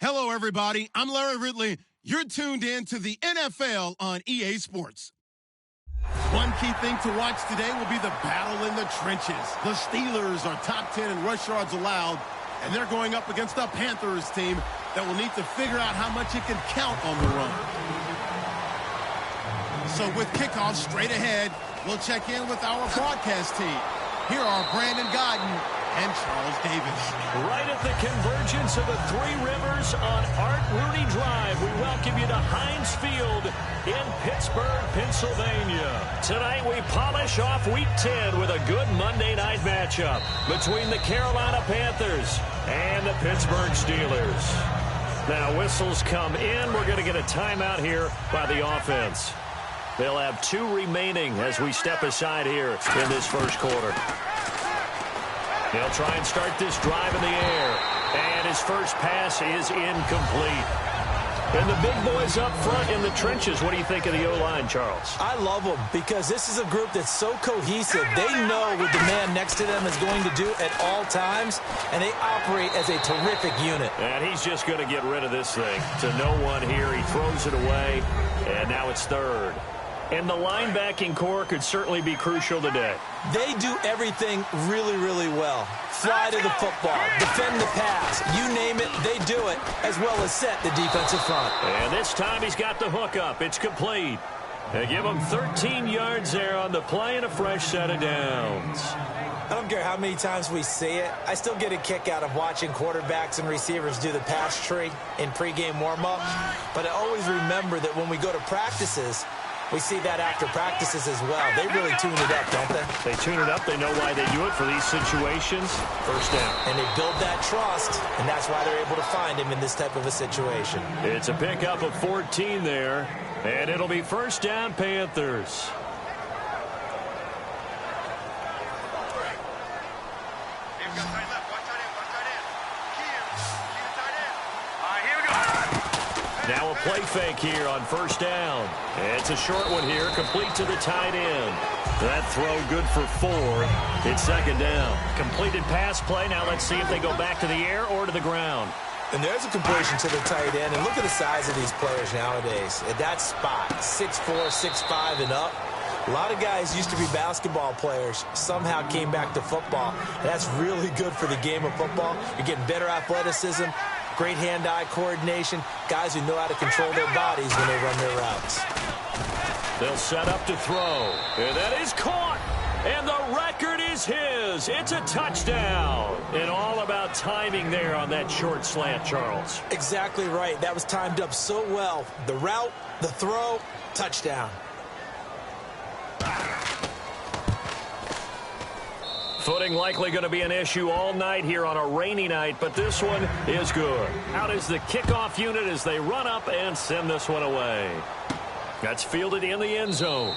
Hello, everybody. I'm Larry Ridley. You're tuned in to the NFL on EA Sports. One key thing to watch today will be the battle in the trenches. The Steelers are top 10 in rush yards allowed, and they're going up against a Panthers team that will need to figure out how much it can count on the run. So with kickoff straight ahead, we'll check in with our broadcast team. Here are Brandon Godden and Charles Davis. Right at the convergence of the Three Rivers on Art Rooney Drive, we welcome you to Heinz Field in Pittsburgh, Pennsylvania. Tonight we polish off Week 10 with a good Monday night matchup between the Carolina Panthers and the Pittsburgh Steelers. Now whistles come in. We're going to get a timeout here by the offense. They'll have 2 remaining as we step aside here in this first quarter. He'll try and start this drive in the air. And his first pass is incomplete. And the big boys up front in the trenches. What do you think of the O-line, Charles? I love them because this is a group that's so cohesive. They know what the man next to them is going to do at all times, and they operate as a terrific unit. And he's just going to get rid of this thing to no one here. He throws it away, and now it's third. And the linebacking core could certainly be crucial today. They do everything really, really well. Fly to the football, defend the pass, you name it, they do it, as well as set the defensive front. And this time he's got the hook up. It's complete. They give him 13 yards there on the play and a fresh set of downs. I don't care how many times we see it. I still get a kick out of watching quarterbacks and receivers do the pass tree in pregame warm-up. But I always remember that when we go to practices, we see that after practices as well. They really tune it up, don't they? They tune it up. They know why they do it for these situations. First down. And they build that trust, and that's why they're able to find him in this type of a situation. It's a pickup of 14 there, and it'll be first down, Panthers. Now a play fake here on first down. It's a short one here, complete to the tight end. That throw good for 4. It's second down. Completed pass play. Now let's see if they go back to the air or to the ground. And there's a completion to the tight end. And look at the size of these players nowadays. At that spot, 6'4", 6'5", and up. A lot of guys used to be basketball players, somehow came back to football. And that's really good for the game of football. You're getting better athleticism, great hand-eye coordination, guys who know how to control their bodies when they run their routes. They'll set up to throw. And that is caught. And the record is his. It's a touchdown. And all about timing there on that short slant, Charles. Exactly right. That was timed up so well. The route, the throw, touchdown. Footing likely going to be an issue all night here on a rainy night, but this one is good. Out is the kickoff unit as they run up and send this one away. That's fielded in the end zone.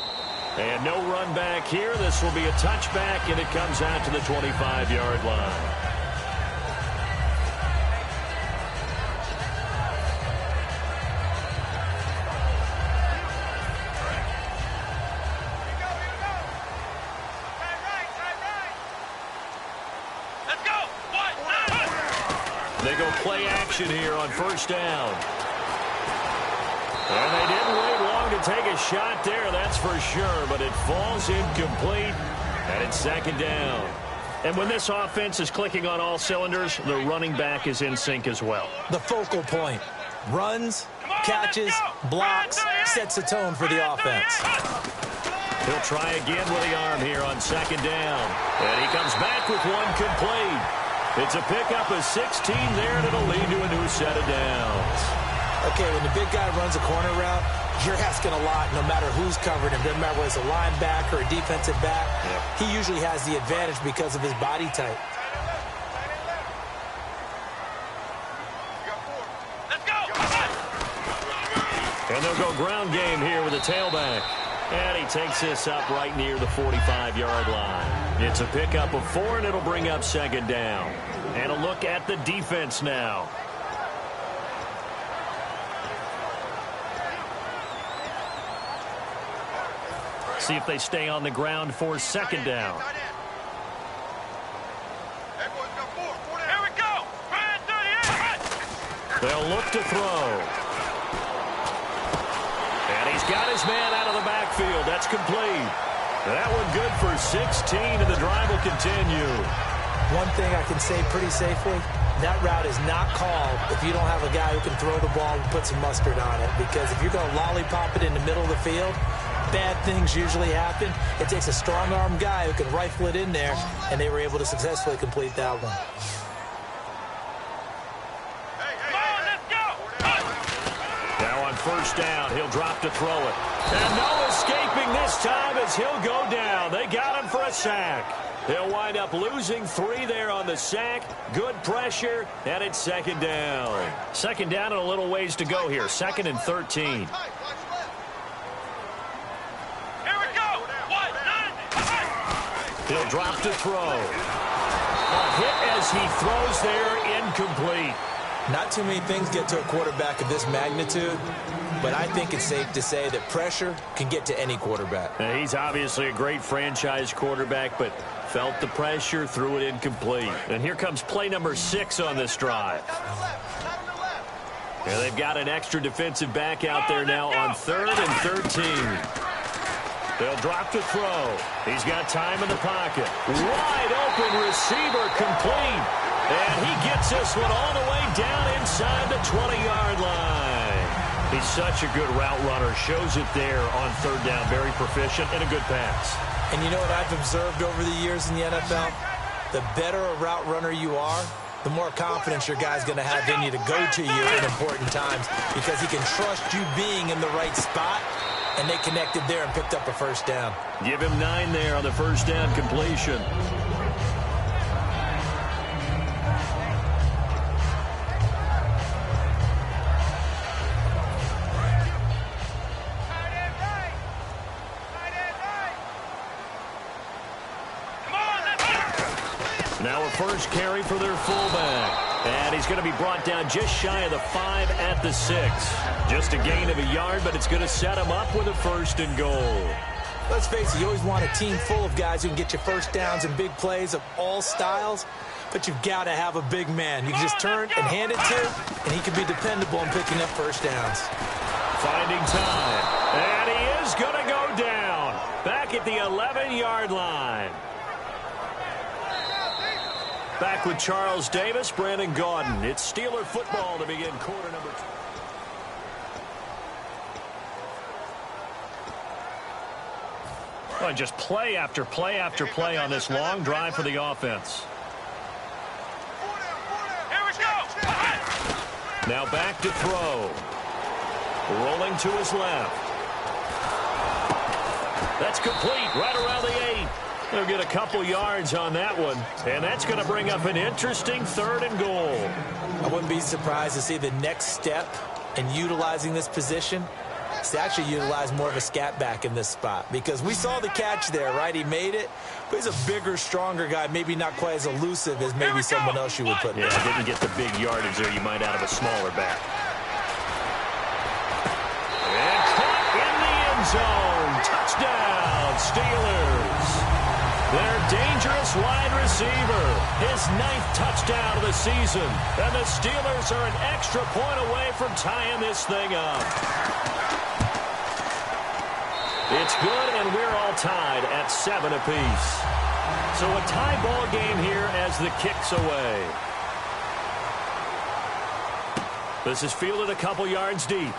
And no run back here. This will be a touchback, and it comes out to the 25-yard line. They go play action here on first down. And they didn't wait long to take a shot there, that's for sure, but it falls incomplete, and it's second down. And when this offense is clicking on all cylinders, the running back is in sync as well. The focal point. Runs, catches, blocks, sets the tone for the offense. He'll try again with the arm here on second down. And he comes back with one complete. It's a pickup of 16 there, and it'll lead to a new set of downs. Okay, when the big guy runs a corner route, you're asking a lot no matter who's covering him. Doesn't matter whether it's a linebacker or a defensive back. Yep. He usually has the advantage because of his body type. Let's go! And they'll go ground game here with the tailback. And he takes this up right near the 45-yard line. It's a pickup of 4, and it'll bring up second down. And a look at the defense now. See if they stay on the ground for second down. They'll look to throw. And he's got his man out of the backfield. That's complete. That one good for 16, and the drive will continue. One thing I can say pretty safely, that route is not called if you don't have a guy who can throw the ball and put some mustard on it. Because if you're going to lollipop it in the middle of the field, bad things usually happen. It takes a strong-arm guy who can rifle it in there, and they were able to successfully complete that one. First down, he'll drop to throw it. And no escaping this time as he'll go down. They got him for a sack. He'll wind up losing 3 there on the sack. Good pressure, and it's second down. Second down and a little ways to go here. 2nd and 13. Here we go. He'll drop to throw. A hit as he throws there, incomplete. Not too many things get to a quarterback of this magnitude, but I think it's safe to say that pressure can get to any quarterback. Now, he's obviously a great franchise quarterback, but felt the pressure, threw it incomplete. And here comes play number 6 on this drive. And they've got an extra defensive back out there now on 3rd and 13. They'll drop to throw. He's got time in the pocket. Wide open receiver, complete. And he gets this one all the way down inside the 20-yard line. He's such a good route runner. Shows it there on 3rd down. Very proficient and a good pass. And you know what I've observed over the years in the NFL? The better a route runner you are, the more confidence your guy's going to have in you to go to you in important times, because he can trust you being in the right spot, and they connected there and picked up a first down. Give him 9 there on the first down completion. Now a first carry for their fullback. And he's going to be brought down just shy of the 5 at the 6. Just a gain of a yard, but it's going to set him up with a 1st and goal. Let's face it, you always want a team full of guys who can get you first downs and big plays of all styles, but you've got to have a big man you can just turn and hand it to, and he can be dependable in picking up first downs. Finding time. And he is going to go down. Back at the 11-yard line. Back with Charles Davis, Brandon Gaudin. It's Steeler football to begin quarter number 2. Well, just play after play after play on this long drive for the offense. Here we go. Now back to throw. Rolling to his left. That's complete right around the 8. They'll get a couple yards on that one, and that's going to bring up an interesting 3rd and goal. I wouldn't be surprised to see the next step in utilizing this position is to actually utilize more of a scat back in this spot, because we saw the catch there, right? He made it, but he's a bigger, stronger guy, maybe not quite as elusive as maybe someone else you would put in. Yeah, didn't get the big yardage there you might out of a smaller back. And caught in the end zone. Touchdown, Steelers. Their dangerous wide receiver, his 9th touchdown of the season. And the Steelers are an extra point away from tying this thing up. It's good, and we're all tied at 7 apiece. So a tie ball game here as the kick's away. This is fielded a couple yards deep.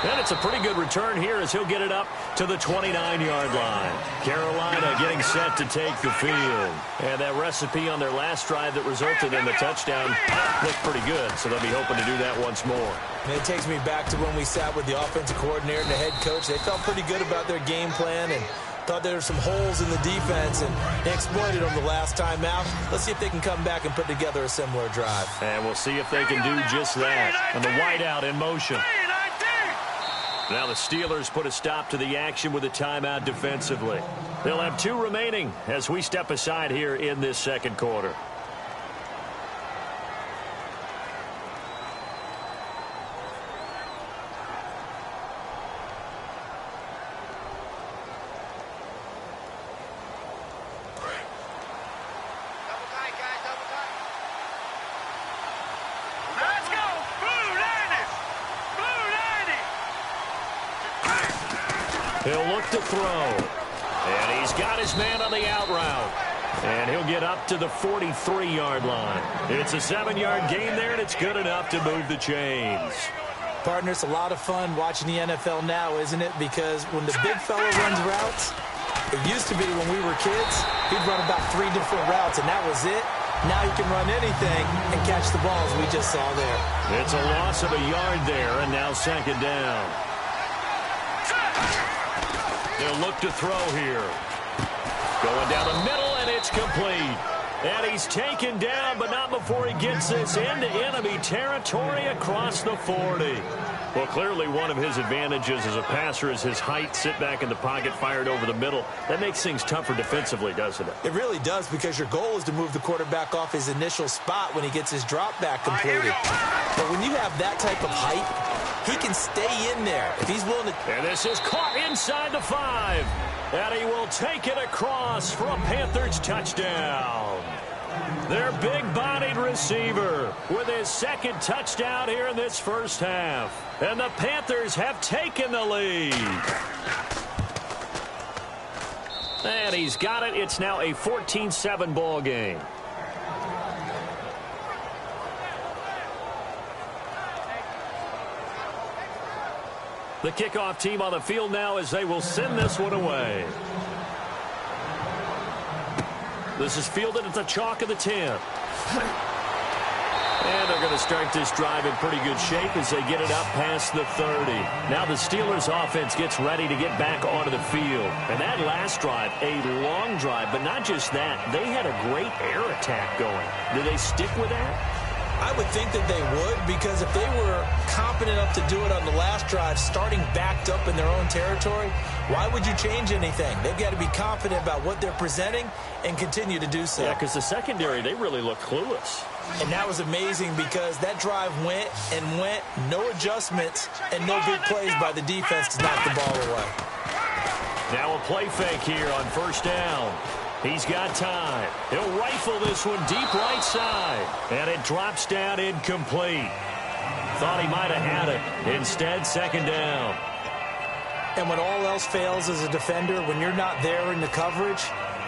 And it's a pretty good return here as he'll get it up to the 29-yard line. Carolina getting set to take the field. And that recipe on their last drive that resulted in the touchdown looked pretty good, so they'll be hoping to do that once more. And it takes me back to when we sat with the offensive coordinator and the head coach. They felt pretty good about their game plan and thought there were some holes in the defense, and they exploited them the last time out. Let's see if they can come back and put together a similar drive. And we'll see if they can do just that. And the wideout in motion. Now the Steelers put a stop to the action with a timeout defensively. They'll have 2 remaining as we step aside here in this second quarter. He'll look to throw. And he's got his man on the out route. And he'll get up to the 43-yard line. It's a 7-yard gain there, and it's good enough to move the chains. Partner, it's a lot of fun watching the NFL now, isn't it? Because when the big fella runs routes, it used to be when we were kids, he'd run about 3 different routes, and that was it. Now he can run anything and catch the balls we just saw there. It's a loss of a yard there, and now second down. They'll look to throw here. Going down the middle, and it's complete. And he's taken down, but not before he gets this into enemy territory across the 40. Well, clearly one of his advantages as a passer is his height. Sit back in the pocket, fired over the middle. That makes things tougher defensively, doesn't it? It really does, because your goal is to move the quarterback off his initial spot when he gets his drop back completed. But when you have that type of height, he can stay in there if he's willing to. And this is caught inside the 5. And he will take it across for a Panthers touchdown. Their big-bodied receiver with his second touchdown here in this first half. And the Panthers have taken the lead. And he's got it. It's now a 14-7 ball game. The kickoff team on the field now as they will send this one away. This is fielded at the chalk of the 10. And they're going to start this drive in pretty good shape as they get it up past the 30. Now the Steelers offense gets ready to get back onto the field. And that last drive, a long drive, but not just that. They had a great air attack going. Do they stick with that? I would think that they would, because if they were competent enough to do it on the last drive, starting backed up in their own territory, why would you change anything? They've got to be confident about what they're presenting and continue to do so. Yeah, because the secondary, they really look clueless. And that was amazing, because that drive went and went, no adjustments, and no big plays by the defense to knock the ball away. Now a play fake here on first down. He's got time. He'll rifle this one deep right side. And it drops down incomplete. Thought he might have had it. Instead, second down. And when all else fails as a defender, when you're not there in the coverage,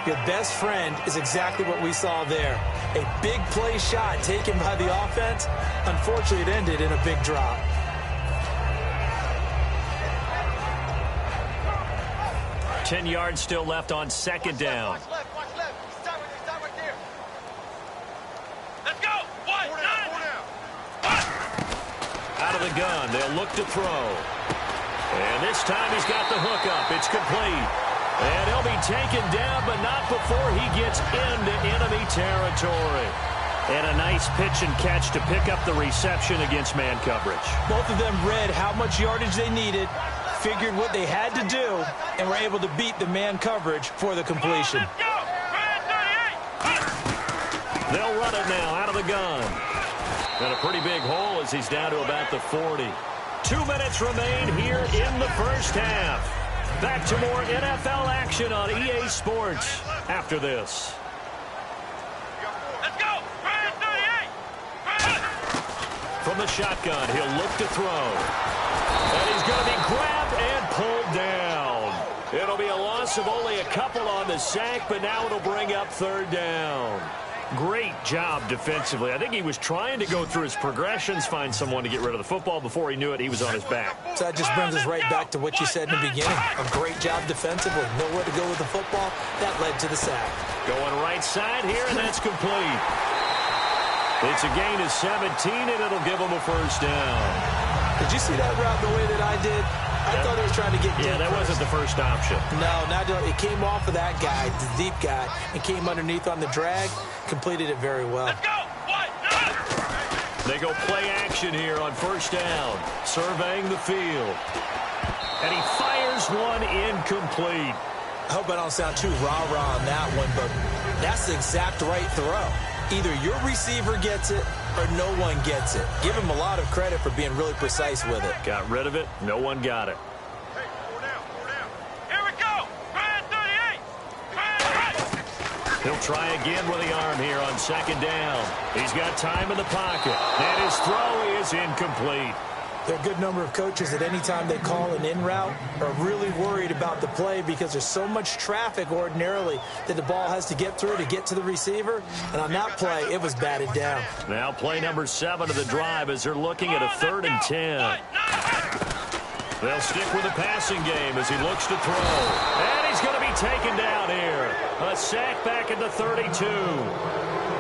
your best friend is exactly what we saw there. A big play shot taken by the offense. Unfortunately, it ended in a big drop. Ten yards still left on second down. Watch left. Stop right there. Let's go. One. Out of the gun. They'll look to throw. And this time he's got the hook up. It's complete. And he'll be taken down, but not before he gets into enemy territory. And a nice pitch and catch to pick up the reception against man coverage. Both of them read how much yardage they needed, figured what they had to do, and were able to beat the man coverage for the completion. They'll run it now out of the gun. And a pretty big hole as he's down to about the 40. 2 minutes remain here in the first half. Back to more NFL action on EA Sports after this. Let's go. From the shotgun, he'll look to throw. And he's going to be grabbed and pulled down. It'll be a loss of only a couple on the sack, but now it'll bring up third down. Great job defensively. I think he was trying to go through his progressions, find someone to get rid of the football. Before he knew it, he was on his back. So that just brings us right back to what you said in the beginning. A great job defensively. Nowhere to go with the football. That led to the sack. Going right side here, and that's complete. It's a gain of 17, and it'll give him a first down. Did you see that route the way that I did? I thought he was trying to get deep. Yeah, that wasn't the first option. No, it came off of that guy, the deep guy, and came underneath on the drag. Completed it very well. Let's go. They go play action here on first down. Surveying the field. And he fires one incomplete. I hope I don't sound too rah-rah on that one, but that's the exact right throw. Either your receiver gets it or no one gets it. Give him a lot of credit for being really precise with it. Got rid of it. No one got it. Hey, 4 down. Here we go. 38. He'll try again with the arm here on second down. He's got time in the pocket. And his throw is incomplete. There are a good number of coaches that any time they call an in route are really worried about the play because there's so much traffic ordinarily that the ball has to get through to get to the receiver. And on that play, it was batted down. Now play number 7 of the drive as they're looking at a 3rd and 10. They'll stick with the passing game as he looks to throw. And he's going to be taken down here. A sack back at the 32.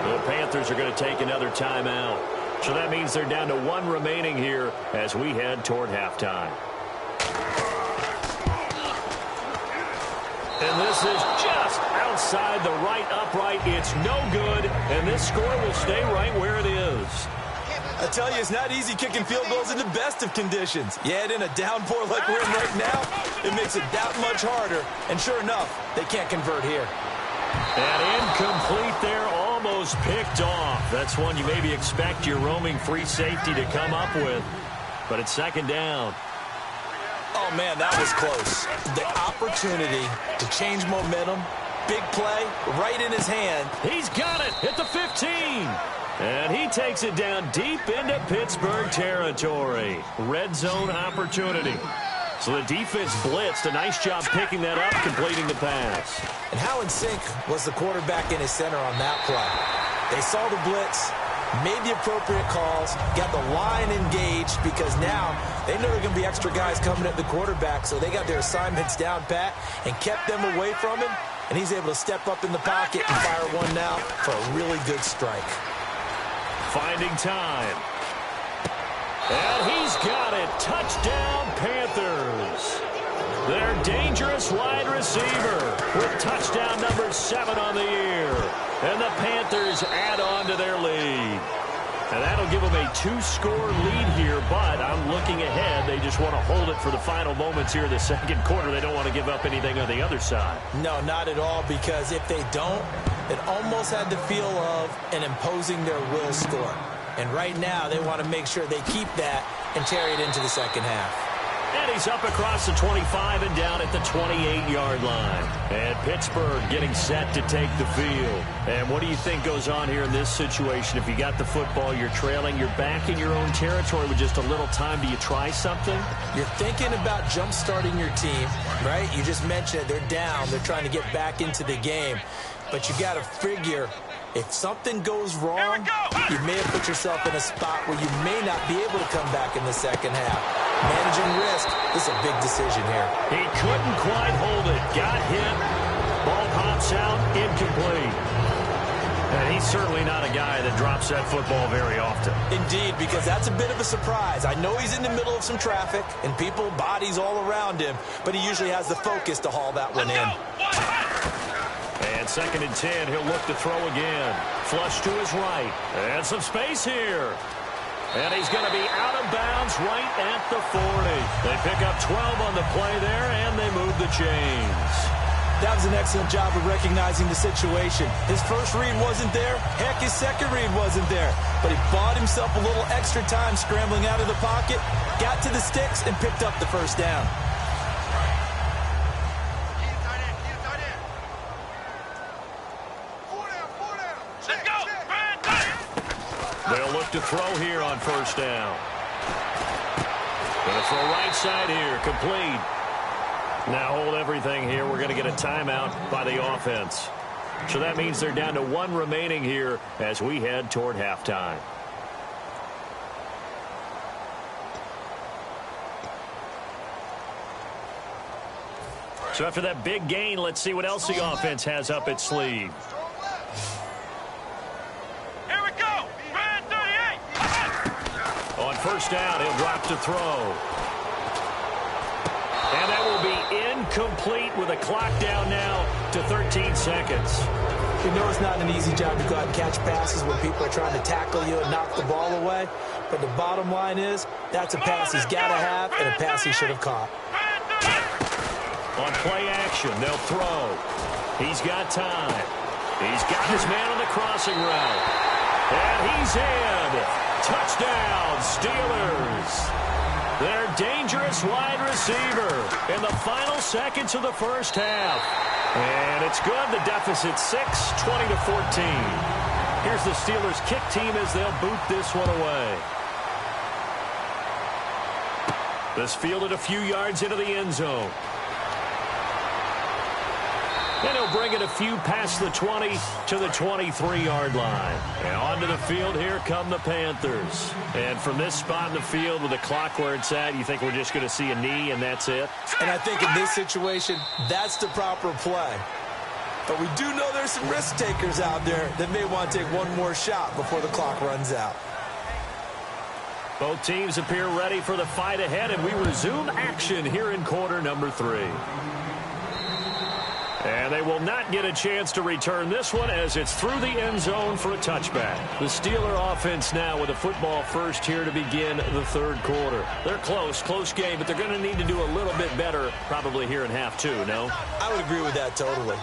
The Panthers are going to take another timeout. So that means they're down to 1 remaining here as we head toward halftime. And this is just outside the right upright. It's no good, and this score will stay right where it is. I tell you, it's not easy kicking field goals in the best of conditions. You add in a downpour like we're in right now, it makes it that much harder. And sure enough, they can't convert here. And incomplete there, almost picked off. That's one you maybe expect your roaming free safety to come up with. But it's 2nd down. Oh, man, that was close. The opportunity to change momentum, big play, right in his hand. He's got it at the 15. And he takes it down deep into Pittsburgh territory. Red zone opportunity. So the defense blitzed. A nice job picking that up, completing the pass. And how in sync was the quarterback in his center on that play? They saw the blitz, made the appropriate calls, got the line engaged because now they know there are going to be extra guys coming at the quarterback, so they got their assignments down pat and kept them away from him, and he's able to step up in the pocket and fire one now for a really good strike. Finding time. And he's got it. Touchdown, Panthers. Their dangerous wide receiver with touchdown number 7 on the year. And the Panthers add on to their lead. And that'll give them a 2-score lead here, but I'm looking ahead. They just want to hold it for the final moments here in the 2nd quarter. They don't want to give up anything on the other side. No, not at all, because if they don't, it almost had the feel of an imposing their will score. And right now, they want to make sure they keep that and carry it into the 2nd half. And he's up across the 25 and down at the 28-yard line. And Pittsburgh getting set to take the field. And what do you think goes on here in this situation? If you got the football, you're trailing, you're back in your own territory with just a little time. Do you try something? You're thinking about jump-starting your team, right? You just mentioned it. They're down. They're trying to get back into the game. But you got to figure, if something goes wrong, you may have put yourself in a spot where you may not be able to come back in the 2nd half. Managing risk, this is a big decision here. He couldn't quite hold it. Got hit. Ball pops out. Incomplete. And he's certainly not a guy that drops that football very often. Indeed, because that's a bit of a surprise. I know he's in the middle of some traffic and people, bodies all around him, but he usually has the focus to haul that one in. And 2nd and 10, he'll look to throw again. Flush to his right. And some space here. And he's going to be out of bounds right at the 40. They pick up 12 on the play there, and they move the chains. That was an excellent job of recognizing the situation. His first read wasn't there. Heck, his second read wasn't there. But he bought himself a little extra time scrambling out of the pocket, got to the sticks, and picked up the 1st down. They'll look to throw here on 1st down. Going to throw right side here, complete. Now hold everything here. We're going to get a timeout by the offense. So that means they're down to 1 remaining here as we head toward halftime. So after that big gain, let's see what else the offense has up its sleeve. On 1st down, he'll drop to throw. And that will be incomplete with a clock down now to 13 seconds. You know it's not an easy job to go out and catch passes when people are trying to tackle you and knock the ball away. But the bottom line is, that's a pass he's got to have and a pass he should have caught. On play action, they'll throw. He's got time. He's got his man on the crossing route. And he's in. Touchdown, Steelers. Their dangerous wide receiver in the final seconds of the 1st half. And it's good. The deficit 6, 20-14. Here's the Steelers kick team as they'll boot this one away. This fielded a few yards into the end zone. And he'll bring it a few past the 20 to the 23-yard line. And onto the field, here come the Panthers. And from this spot in the field with the clock where it's at, you think we're just going to see a knee and that's it? And I think in this situation, that's the proper play. But we do know there's some risk takers out there that may want to take one more shot before the clock runs out. Both teams appear ready for the fight ahead, and we resume action here in quarter number 3. And they will not get a chance to return this one as it's through the end zone for a touchback. The Steeler offense now with a football first here to begin the third quarter. They're close game, but they're going to need to do a little bit better probably here in half 2, no? I would agree with that totally.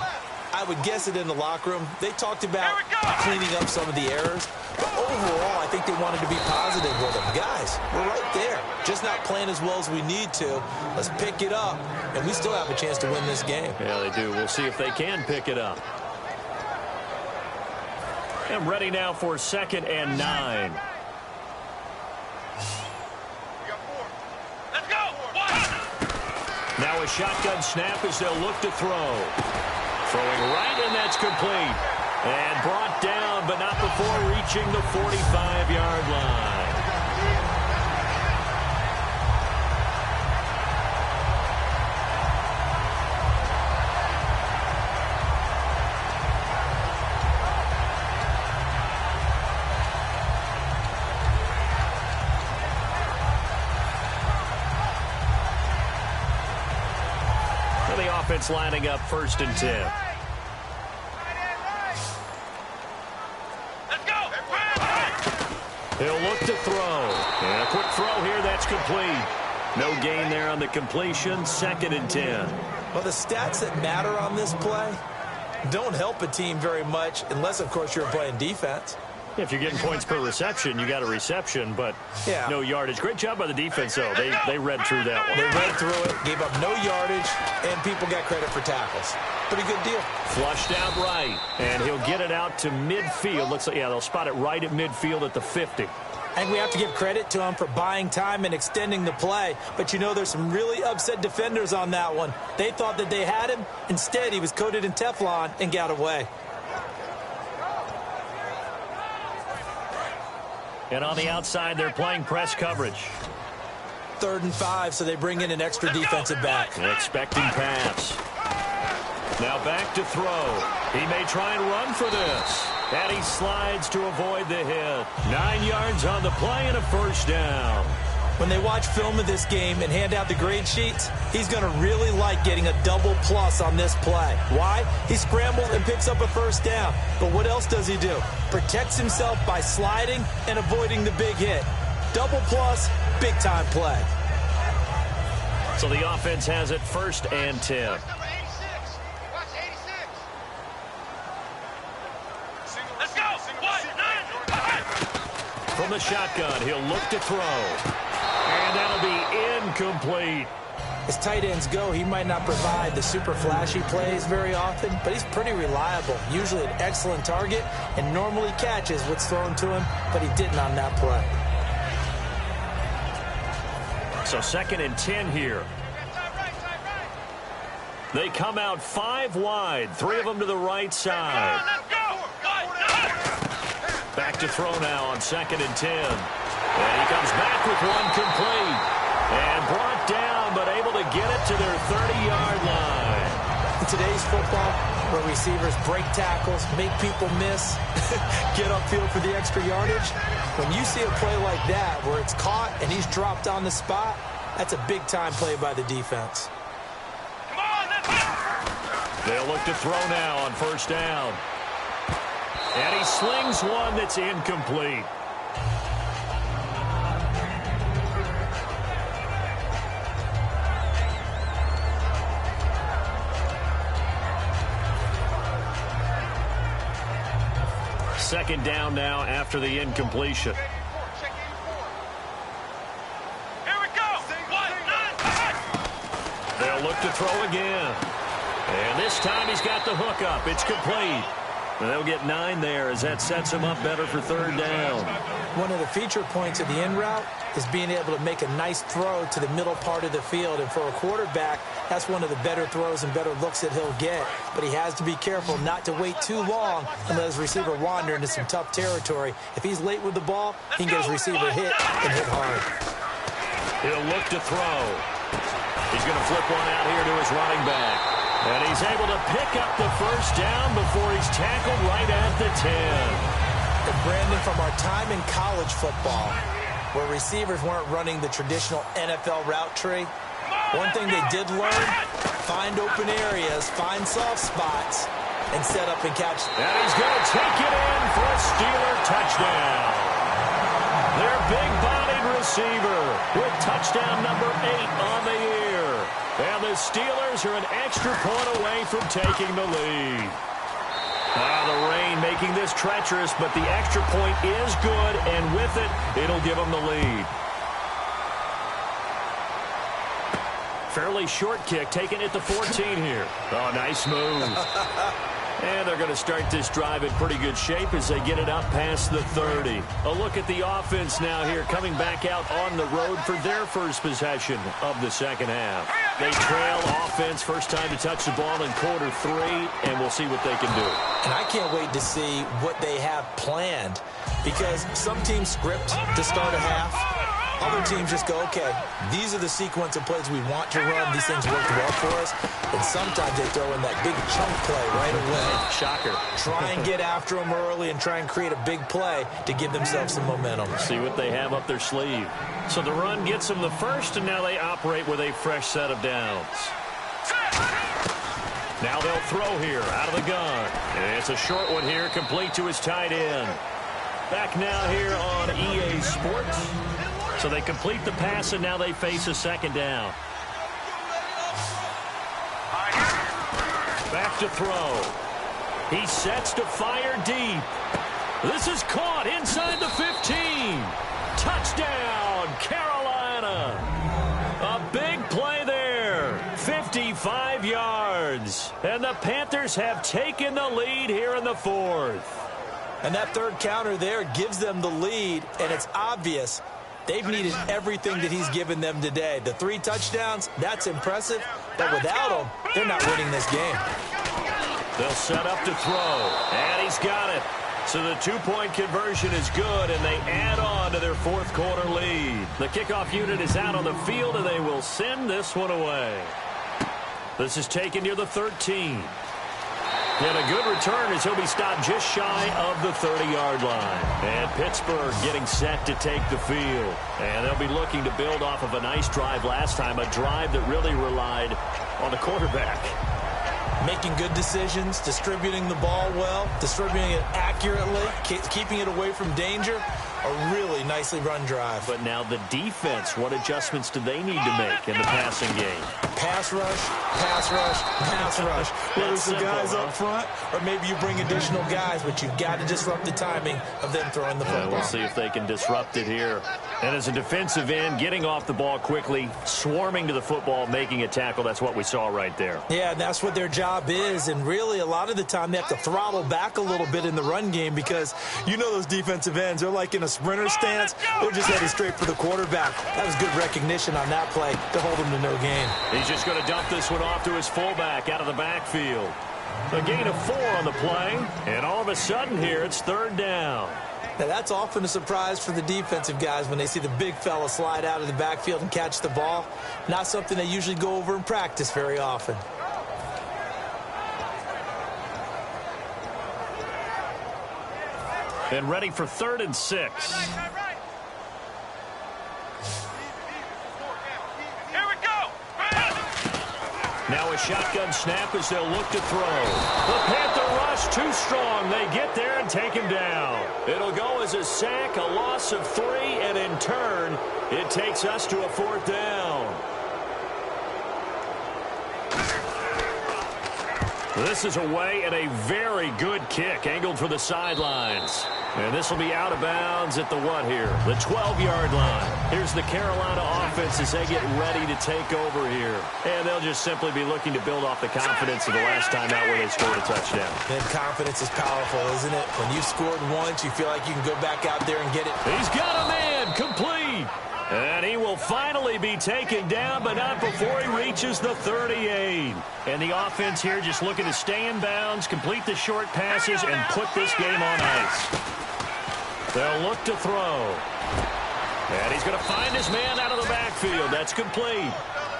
I would guess it in the locker room. They talked about cleaning up some of the errors. But overall, I think they wanted to be positive with them. Guys, we're right there. Just not playing as well as we need to. Let's pick it up, and we still have a chance to win this game. Yeah, they do. We'll see if they can pick it up. I'm ready now for 2nd and 9. Let's go. Now a shotgun snap as they'll look to throw. Throwing right, and that's complete. And brought down, but not before reaching the 45-yard line. And the offense lining up 1st and 10. He'll look to throw. And a quick throw here, that's complete. No gain there on the completion, 2nd and 10. Well, the stats that matter on this play don't help a team very much unless, of course, you're playing defense. If you're getting points per reception, you got a reception, but no yardage. Great job by the defense, though. They read through that one. They read through it, gave up no yardage, and people got credit for tackles. Pretty good deal. Flushed out right, and he'll get it out to midfield. Looks like, they'll spot it right at midfield at the 50. I think we have to give credit to him for buying time and extending the play. But, there's some really upset defenders on that one. They thought that they had him. Instead, he was coated in Teflon and got away. And on the outside, they're playing press coverage. 3rd and 5, so they bring in an extra defensive back. Expecting pass. Now back to throw. He may try and run for this. And he slides to avoid the hit. 9 yards on the play and a 1st down. When they watch film of this game and hand out the grade sheets, he's going to really like getting a double plus on this play. Why? He scrambles and picks up a 1st down. But what else does he do? Protects himself by sliding and avoiding the big hit. Double plus, big-time play. So the offense has it 1st and 10. From the shotgun, he'll look to throw. And that'll be incomplete. As tight ends go, he might not provide the super flashy plays very often, but he's pretty reliable. Usually an excellent target and normally catches what's thrown to him, but he didn't on that play. So 2nd and 10 here. They come out 5 wide, 3 of them to the right side. Back to throw now on 2nd and 10. And he comes back with one complete. And brought down, but able to get it to their 30-yard line. In today's football, where receivers break tackles, make people miss, get upfield for the extra yardage, when you see a play like that where it's caught and he's dropped on the spot, that's a big-time play by the defense. They'll look to throw now on 1st down. And he slings one that's incomplete. Second down now after the incompletion. Here we go. They'll look to throw again. And this time he's got the hook up. It's complete. And they'll get 9 there as that sets them up better for third down. One of the feature points of the in route is being able to make a nice throw to the middle part of the field. And for a quarterback, that's one of the better throws and better looks that he'll get. But he has to be careful not to wait too long and let his receiver wander into some tough territory. If he's late with the ball, he can get his receiver hit and hit hard. He'll look to throw. He's going to flip one out here to his running back. And he's able to pick up the first down before he's tackled right at the 10. And Brandon, from our time in college football, where receivers weren't running the traditional NFL route tree, one thing they did learn, find open areas, find soft spots, and set up and catch. And he's going to take it in for a Steeler touchdown. Their big-bodied receiver with touchdown number 8 on the year. And the Steelers are an extra point away from taking the lead. The rain making this treacherous, but the extra point is good, and with it, it'll give them the lead. Fairly short kick, taking it to 14 here. Oh, nice move. And they're going to start this drive in pretty good shape as they get it up past the 30. A look at the offense now here, coming back out on the road for their first possession of the second half. They trail offense, first time to touch the ball in quarter 3, and we'll see what they can do. And I can't wait to see what they have planned, because some teams script to start a half. Other teams just go, okay, these are the sequence of plays we want to run. These things worked well for us. And sometimes they throw in that big chunk play right away. Shocker. Try and get after them early and try and create a big play to give themselves some momentum. See what they have up their sleeve. So the run gets them the first, and now they operate with a fresh set of downs. Now they'll throw here out of the gun. And it's a short one here, complete to his tight end. Back now here on EA Sports. So they complete the pass, and now they face a second down. Back to throw. He sets to fire deep. This is caught inside the 15. Touchdown, Carolina. A big play there. 55 yards. And the Panthers have taken the lead here in the 4th. And that third counter there gives them the lead, and it's obvious they've needed everything that he's given them today. The 3 touchdowns, that's impressive, but without him, they're not winning this game. They'll set up to throw, and he's got it. So the 2-point conversion is good, and they add on to their 4th quarter lead. The kickoff unit is out on the field, and they will send this one away. This is taken near the 13. And a good return as he'll be stopped just shy of the 30-yard line. And Pittsburgh getting set to take the field. And they'll be looking to build off of a nice drive last time, a drive that really relied on the quarterback. Making good decisions, distributing the ball well, distributing it accurately, keeping it away from danger. A really nicely run drive. But now the defense, what adjustments do they need to make in the passing game? Pass rush, pass rush, pass rush. Whether it's the guys up front or maybe you bring additional guys, but you've got to disrupt the timing of them throwing the football. We'll see if they can disrupt it here. And as a defensive end, getting off the ball quickly, swarming to the football, making a tackle, that's what we saw right there. Yeah, and that's what their job is. And really, a lot of the time, they have to throttle back a little bit in the run game because you know those defensive ends, they're like in a sprinter stance. They're just headed straight for the quarterback. That was good recognition on that play to hold him to no gain. He's just going to dump this one off to his fullback out of the backfield. A gain of 4 on the play, and all of a sudden here it's 3rd down. Now, that's often a surprise for the defensive guys when they see the big fella slide out of the backfield and catch the ball. Not something they usually go over in practice very often. And ready for 3rd and 6. Here we go. Now a shotgun snap as they'll look to throw. The Panther rush too strong. They get there and take him down. It'll go as a sack, a loss of 3, and in turn, it takes us to a 4th down. This is away and a very good kick angled for the sidelines. And this will be out of bounds at the what here? The 12-yard line. Here's the Carolina offense as they get ready to take over here. And they'll just simply be looking to build off the confidence of the last time out where they scored a touchdown. And confidence is powerful, isn't it? When you've scored once, you feel like you can go back out there and get it. He's got a man complete. And he will finally be taken down, but not before he reaches the 38. And the offense here just looking to stay in bounds, complete the short passes, and put this game on ice. They'll look to throw. And he's going to find his man out of the backfield. That's complete.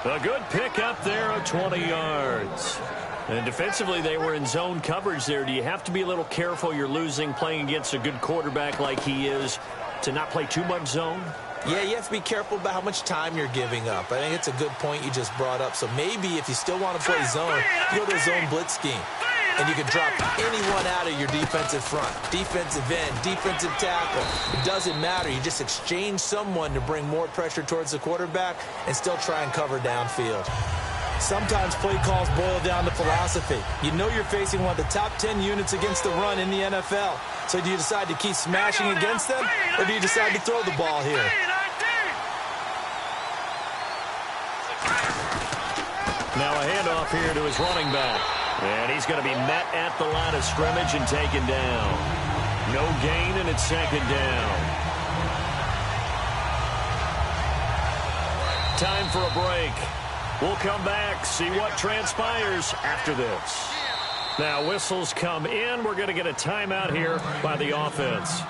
A good pick up there of 20 yards. And defensively, they were in zone coverage there. Do you have to be a little careful you're losing playing against a good quarterback like he is to not play too much zone? Yeah, you have to be careful about how much time you're giving up. I think it's a good point you just brought up. So maybe if you still want to play zone, you go to a zone blitz scheme. And you can drop anyone out of your defensive front. Defensive end, defensive tackle. It doesn't matter. You just exchange someone to bring more pressure towards the quarterback and still try and cover downfield. Sometimes play calls boil down to philosophy. You know you're facing one of the top 10 units against the run in the NFL. So do you decide to keep smashing against them, or do you decide to throw the ball here? Now a handoff here to his running back. And he's going to be met at the line of scrimmage and taken down. No gain, and it's second down. Time for a break. We'll come back, see what transpires after this. Now whistles come in. We're going to get a timeout here by the offense.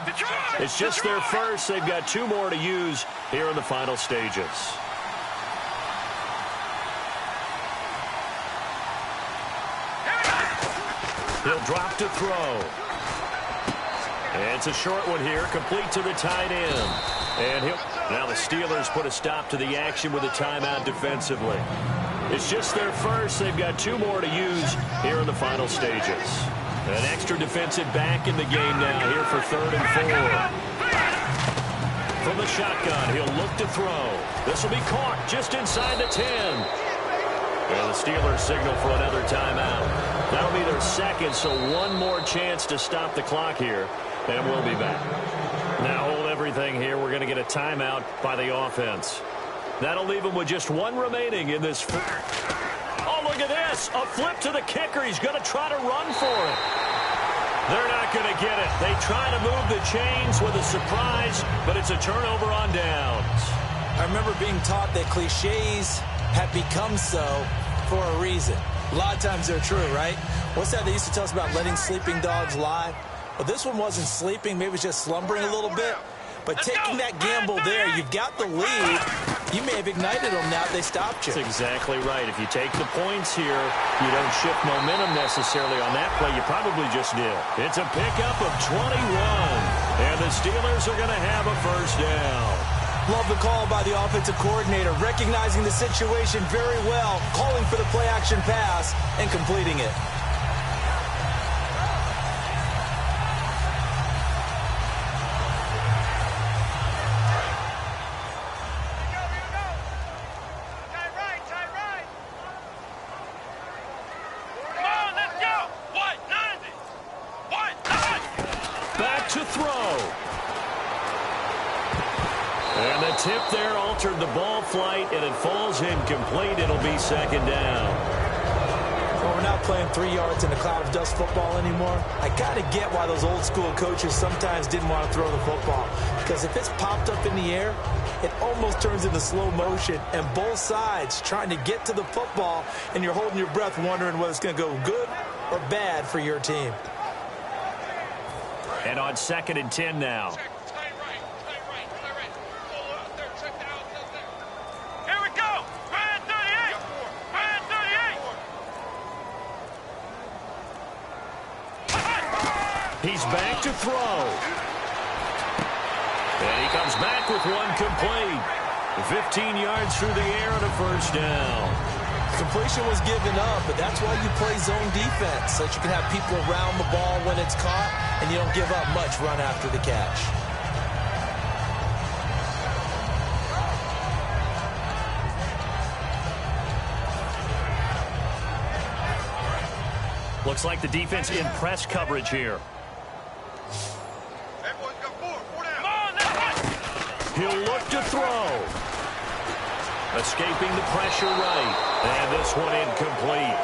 It's just their first. They've got 2 more to use here in the final stages. He'll drop to throw. And it's a short one here, complete to the tight end. And now the Steelers put a stop to the action with a timeout defensively. It's just their first. They've got 2 more to use here in the final stages. An extra defensive back in the game now here for 3rd and 4. From the shotgun, he'll look to throw. This will be caught just inside the 10. And the Steelers signal for another timeout. That'll be their second, so 1 more chance to stop the clock here, and we'll be back. Now hold everything here. We're going to get a timeout by the offense. That'll leave them with just 1 remaining in this. Oh, look at this. A flip to the kicker. He's going to try to run for it. They're not going to get it. They try to move the chains with a surprise, but it's a turnover on downs. I remember being taught that cliches have become so for a reason. A lot of times they're true, right? What's that they used to tell us about letting sleeping dogs lie? Well, this one wasn't sleeping. Maybe it was just slumbering a little bit. But taking that gamble there, you've got the lead. You may have ignited them now they stopped you. That's exactly right. If you take the points here, you don't shift momentum necessarily on that play. You probably just did. It's a pickup of 21. And the Steelers are going to have a first down. Love the call by the offensive coordinator, recognizing the situation very well, calling for the play-action pass, and completing it. Back to throw. And the tip there altered the ball flight, and it falls incomplete. It'll be second down. Well, we're not playing 3 yards in a cloud of dust football anymore. I kind of get why those old school coaches sometimes didn't want to throw the football. Because if it's popped up in the air, it almost turns into slow motion. And both sides trying to get to the football, and you're holding your breath wondering whether it's going to go good or bad for your team. And on 2nd and 10 now. He's back to throw. And he comes back with 1 complete. 15 yards through the air and a first down. Completion was given up, but that's why you play zone defense, so that you can have people around the ball when it's caught, and you don't give up much run after the catch. Looks like the defense in press coverage here. He'll look to throw. Escaping the pressure right. And this one incomplete.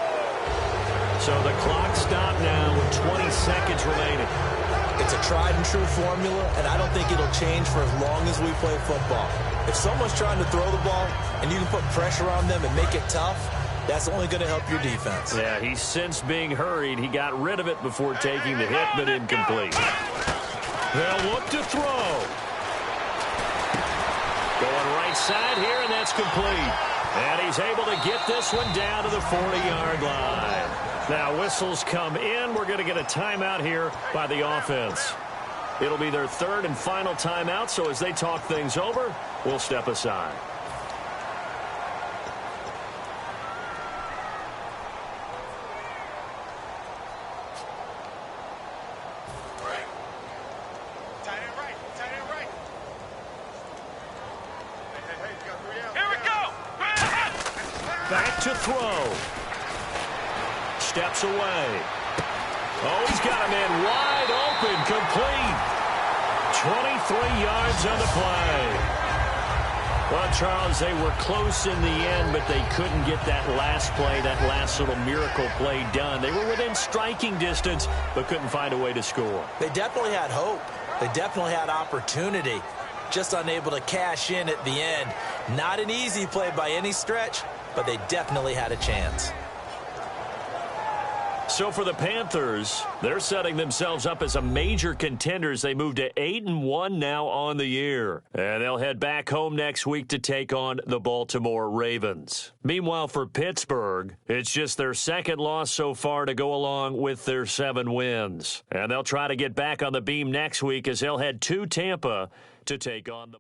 So the clock stopped now with 20 seconds remaining. It's a tried-and-true formula, and I don't think it'll change for as long as we play football. If someone's trying to throw the ball and you can put pressure on them and make it tough, that's only going to help your defense. Yeah, he sensed being hurried. He got rid of it before taking the hit, but incomplete. They'll look to throw. Going right side here, and that's complete. And he's able to get this one down to the 40-yard line. Now, whistles come in. We're going to get a timeout here by the offense. It'll be their third and final timeout, so as they talk things over, we'll step aside. Back to throw. Steps away. Oh, he's got him in wide open, complete. 23 yards on the play. Well, Charles, they were close in the end, but they couldn't get that last play, that last little miracle play done. They were within striking distance, but couldn't find a way to score. They definitely had hope. They definitely had opportunity. Just unable to cash in at the end. Not an easy play by any stretch, but they definitely had a chance. So for the Panthers, they're setting themselves up as a major contenders. They move to 8-1 now on the year. And they'll head back home next week to take on the Baltimore Ravens. Meanwhile, for Pittsburgh, it's just their second loss so far to go along with their 7 wins. And they'll try to get back on the beam next week as they'll head to Tampa to take on the